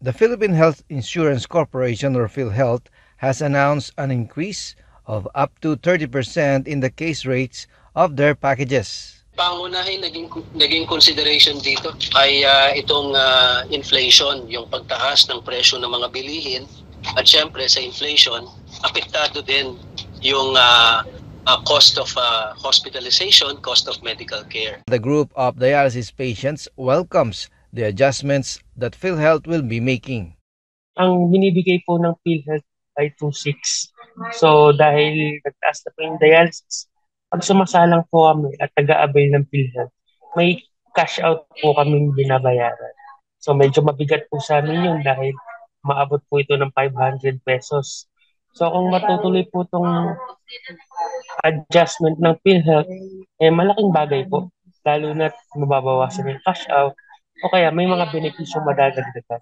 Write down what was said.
The Philippine Health Insurance Corporation or PhilHealth has announced an increase of up to 30% in the case rates of their packages. Pangunahin naging consideration dito ay itong inflation, yung pagtaas ng presyo ng mga bilihin at syempre sa inflation, apektado din yung cost of hospitalization, cost of medical care. The group of dialysis patients welcomes the adjustments that PhilHealth will be making. Ang binibigay po ng PhilHealth ay 2.6. So dahil nagtaas na po yung dialysis, pag sumasalang po kami at taga-avail ng PhilHealth, may cash out po kaming binabayaran. So medyo mabigat po sa amin yun dahil maabot po ito ng 500 pesos. So kung matutuloy po itong adjustment ng PhilHealth, malaking bagay po. Lalo na mababawasan yung cash out o kaya may mga benepisyo madadagdagan.